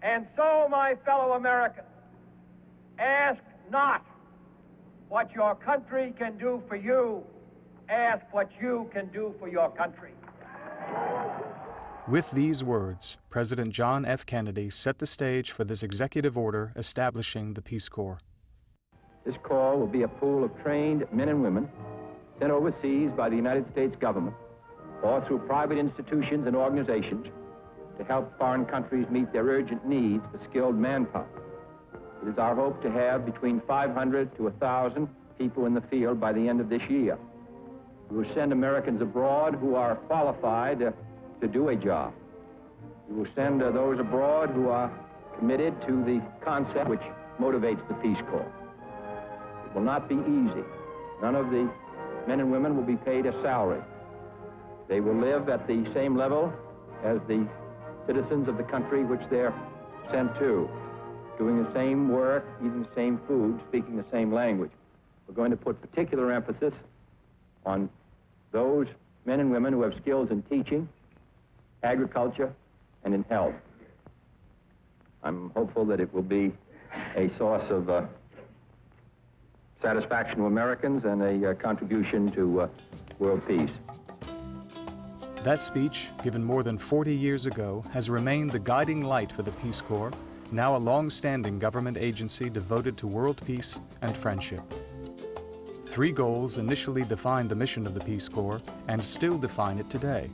And so, my fellow Americans, ask not what your country can do for you, ask what you can do for your country. With these words, President John F. Kennedy set the stage for this executive order establishing the Peace Corps. This Corps will be a pool of trained men and women sent overseas by the United States government or through private institutions and organizations to help foreign countries meet their urgent needs for skilled manpower. It is our hope to have between 500 to 1,000 people in the field by the end of this year. We will send Americans abroad who are qualified to do a job. We will send those abroad who are committed to the concept which motivates the Peace Corps. It will not be easy. None of the men and women will be paid a salary. They will live at the same level as the citizens of the country which they're sent to, doing the same work, eating the same food, speaking the same language. We're going to put particular emphasis on those men and women who have skills in teaching, agriculture, and in health. I'm hopeful that it will be a source of satisfaction to Americans and a contribution to world peace. That speech, given more than 40 years ago, has remained the guiding light for the Peace Corps, now a long-standing government agency devoted to world peace and friendship. 3 goals initially defined the mission of the Peace Corps and still define it today.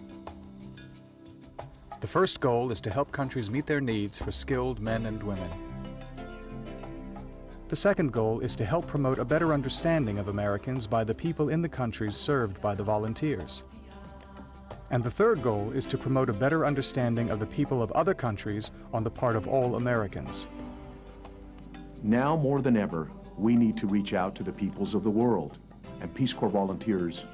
The first goal is to help countries meet their needs for skilled men and women. The second goal is to help promote a better understanding of Americans by the people in the countries served by the volunteers. And the third goal is to promote a better understanding of the people of other countries on the part of all Americans. Now more than ever, we need to reach out to the peoples of the world, and Peace Corps volunteers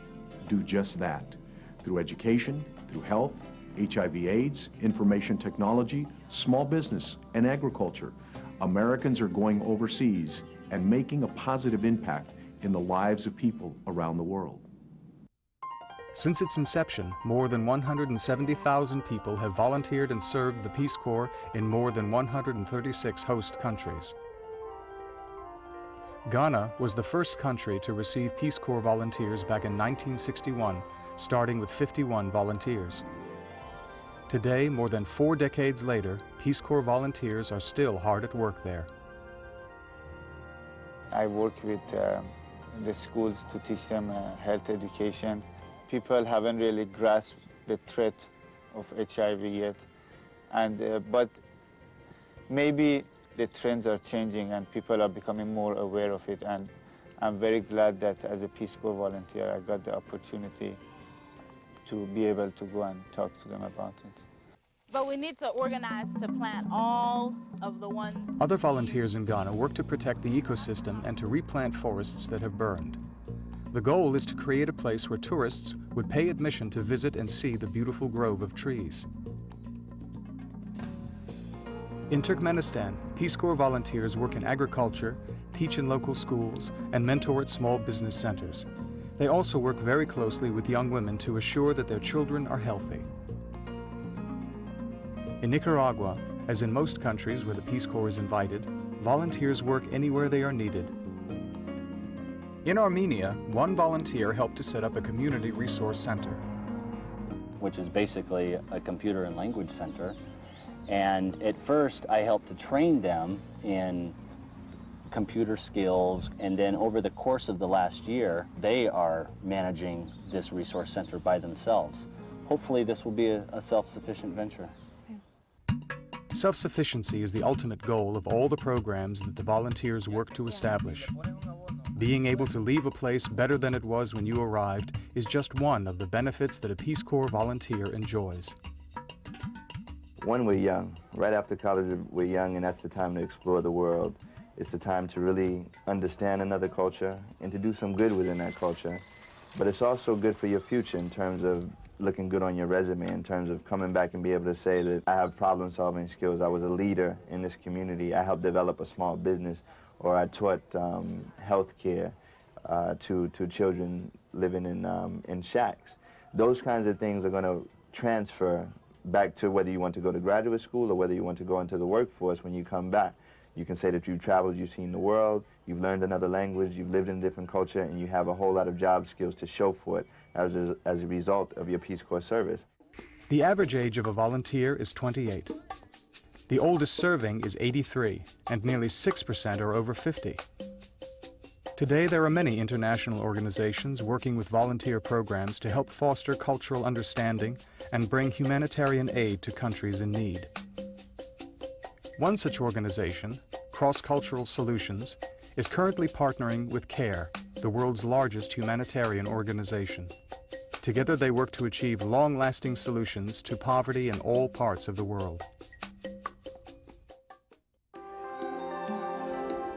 do just that. Through education, through health, HIV/AIDS, information technology, small business, and agriculture, Americans are going overseas and making a positive impact in the lives of people around the world. Since its inception, more than 170,000 people have volunteered and served the Peace Corps in more than 136 host countries. Ghana was the first country to receive Peace Corps volunteers back in 1961, starting with 51 volunteers. Today, more than 4 decades later, Peace Corps volunteers are still hard at work there. I work with the schools to teach them health education. People haven't really grasped the threat of HIV yet, but maybe the trends are changing and people are becoming more aware of it, and I'm very glad that as a Peace Corps volunteer I got the opportunity to be able to go and talk to them about it. But we need to organize to plant all of the ones. Other volunteers in Ghana work to protect the ecosystem and to replant forests that have burned. The goal is to create a place where tourists would pay admission to visit and see the beautiful grove of trees. In Turkmenistan, Peace Corps volunteers work in agriculture, teach in local schools, and mentor at small business centers. They also work very closely with young women to assure that their children are healthy. In Nicaragua, as in most countries where the Peace Corps is invited, volunteers work anywhere they are needed. In Armenia, one volunteer helped to set up a community resource center, which is basically a computer and language center. And at first, I helped to train them in computer skills, and then over the course of the last year, they are managing this resource center by themselves. Hopefully, this will be a self-sufficient venture. Self-sufficiency is the ultimate goal of all the programs that the volunteers work to establish. Being able to leave a place better than it was when you arrived is just one of the benefits that a Peace Corps volunteer enjoys. When we're young, right after college we're young, and that's the time to explore the world. It's the time to really understand another culture and to do some good within that culture. But it's also good for your future in terms of looking good on your resume, in terms of coming back and be able to say that I have problem-solving skills, I was a leader in this community, I helped develop a small business, or I taught health care to children living in shacks. Those kinds of things are going to transfer back to whether you want to go to graduate school or whether you want to go into the workforce. When you come back, you can say that you've traveled, you've seen the world, you've learned another language, you've lived in a different culture, and you have a whole lot of job skills to show for it as a result of your Peace Corps service. The average age of a volunteer is 28. The oldest serving is 83, and nearly 6% are over 50. Today, there are many international organizations working with volunteer programs to help foster cultural understanding and bring humanitarian aid to countries in need. One such organization, Cross Cultural Solutions, is currently partnering with CARE, the world's largest humanitarian organization. Together, they work to achieve long-lasting solutions to poverty in all parts of the world.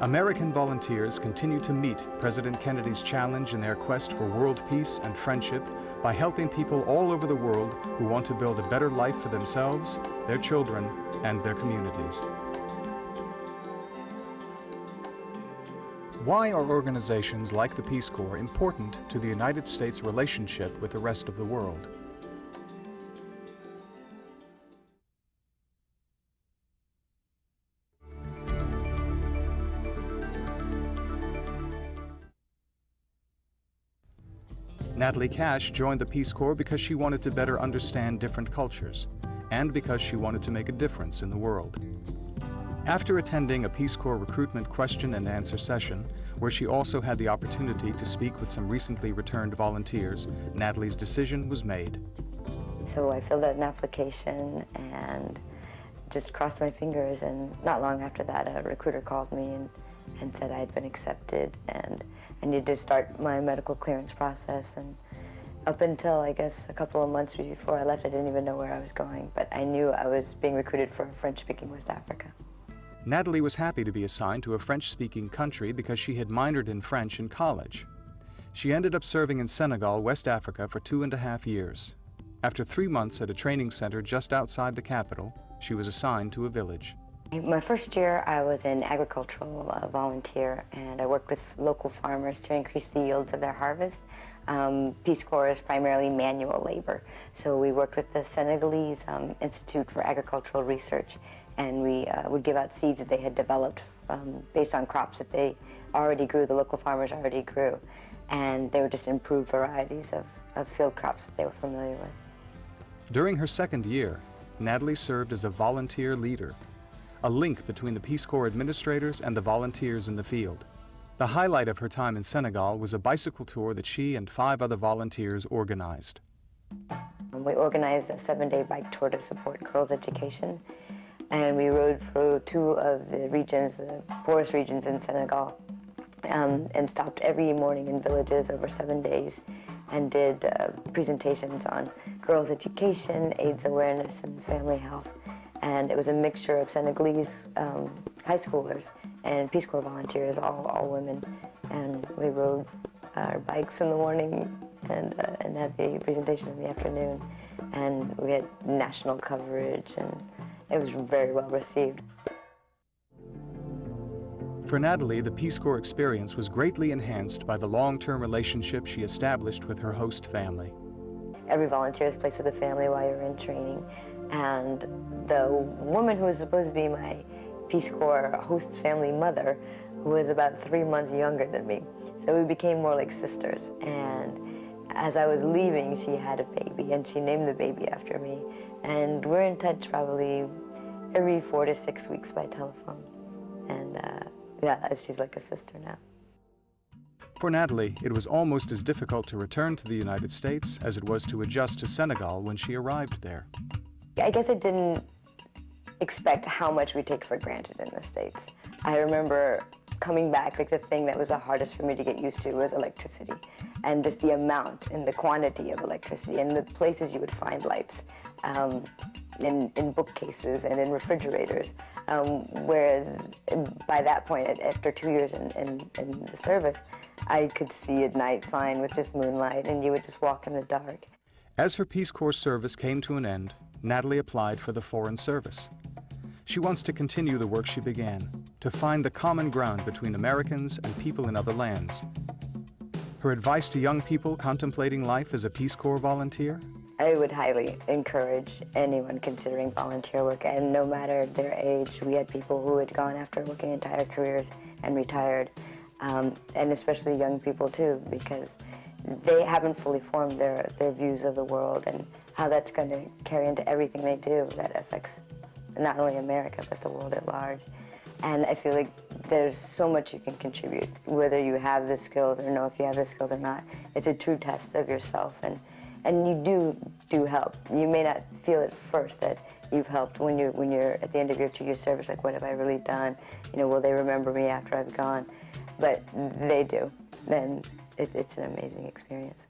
American volunteers continue to meet President Kennedy's challenge in their quest for world peace and friendship by helping people all over the world who want to build a better life for themselves, their children, and their communities. Why are organizations like the Peace Corps important to the United States' relationship with the rest of the world? Natalie Cash joined the Peace Corps because she wanted to better understand different cultures, and because she wanted to make a difference in the world. After attending a Peace Corps recruitment question and answer session, where she also had the opportunity to speak with some recently returned volunteers, Natalie's decision was made. So I filled out an application and just crossed my fingers, and not long after that a recruiter called me and said I'd been accepted and I needed to start my medical clearance process. And up until, I guess, a couple of months before I left, I didn't even know where I was going, but I knew I was being recruited for French-speaking West Africa. Natalie was happy to be assigned to a French-speaking country because she had minored in French in college. She ended up serving in Senegal, West Africa for 2.5 years. After 3 months at a training center just outside the capital, she was assigned to a village. My first year, I was an agricultural volunteer, and I worked with local farmers to increase the yields of their harvest. Peace Corps is primarily manual labor, so we worked with the Senegalese Institute for Agricultural Research, and we would give out seeds that they had developed based on crops that they already grew, the local farmers already grew, and they were just improved varieties of field crops that they were familiar with. During her second year, Natalie served as a volunteer leader, a link between the Peace Corps administrators and the volunteers in the field. The highlight of her time in Senegal was a bicycle tour that she and 5 other volunteers organized. We organized a 7-day bike tour to support girls' education, and we rode through 2 of the regions, the poorest regions in Senegal, and stopped every morning in villages over 7 days and did presentations on girls' education, AIDS awareness, and family health. And it was a mixture of Senegalese high schoolers and Peace Corps volunteers, all women. And we rode our bikes in the morning and had the presentation in the afternoon. And we had national coverage, and it was very well received. For Natalie, the Peace Corps experience was greatly enhanced by the long-term relationship she established with her host family. Every volunteer is placed with a family while you're in training. And the woman who was supposed to be my Peace Corps host family mother was about 3 months younger than me. So we became more like sisters. And as I was leaving, she had a baby, and she named the baby after me. And we're in touch probably every 4 to 6 weeks by telephone. And yeah, she's like a sister now. For Natalie, it was almost as difficult to return to the United States as it was to adjust to Senegal when she arrived there. I guess I didn't expect how much we take for granted in the States. I remember coming back, like the thing that was the hardest for me to get used to was electricity, and just the amount and the quantity of electricity and the places you would find lights, in bookcases and in refrigerators. Whereas by that point, after 2 years in the service, I could see at night fine with just moonlight, and you would just walk in the dark. As her Peace Corps service came to an end, Natalie applied for the Foreign Service. She wants to continue the work she began, to find the common ground between Americans and people in other lands. Her advice to young people contemplating life as a Peace Corps volunteer? I would highly encourage anyone considering volunteer work, and no matter their age. We had people who had gone after working entire careers and retired, and especially young people too, because they haven't fully formed their views of the world and how that's going to carry into everything they do that affects not only America, but the world at large. And I feel like there's so much you can contribute, whether you have the skills or know if you have the skills or not. It's a true test of yourself, and you do help. You may not feel at first that you've helped when you're at the end of your 2-year service, like, what have I really done? You know, will they remember me after I've gone? But they do, and it's an amazing experience.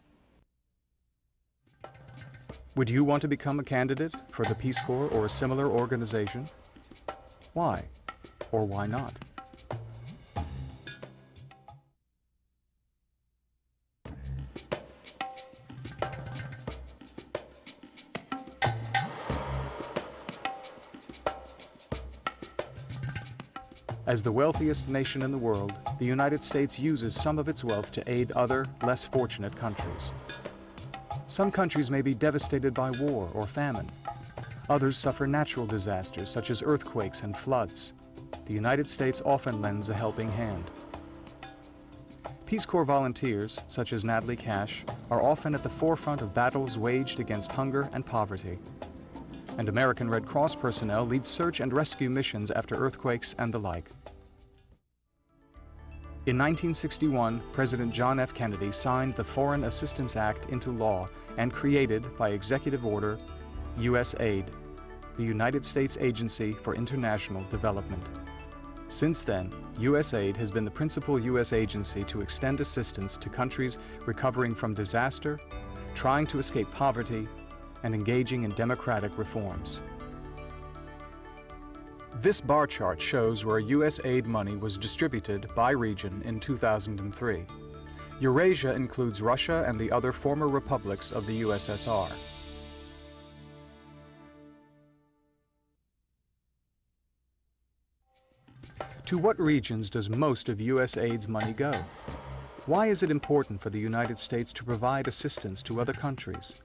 Would you want to become a candidate for the Peace Corps or a similar organization? Why? Or why not? As the wealthiest nation in the world, the United States uses some of its wealth to aid other, less fortunate countries. Some countries may be devastated by war or famine. Others suffer natural disasters such as earthquakes and floods. The United States often lends a helping hand. Peace Corps volunteers, such as Natalie Cash, are often at the forefront of battles waged against hunger and poverty. And American Red Cross personnel lead search and rescue missions after earthquakes and the like. In 1961, President John F. Kennedy signed the Foreign Assistance Act into law and created, by executive order, USAID, the United States Agency for International Development. Since then, USAID has been the principal U.S. agency to extend assistance to countries recovering from disaster, trying to escape poverty, and engaging in democratic reforms. This bar chart shows where USAID money was distributed by region in 2003. Eurasia includes Russia and the other former republics of the USSR. To what regions does most of USAID's money go? Why is it important for the United States to provide assistance to other countries?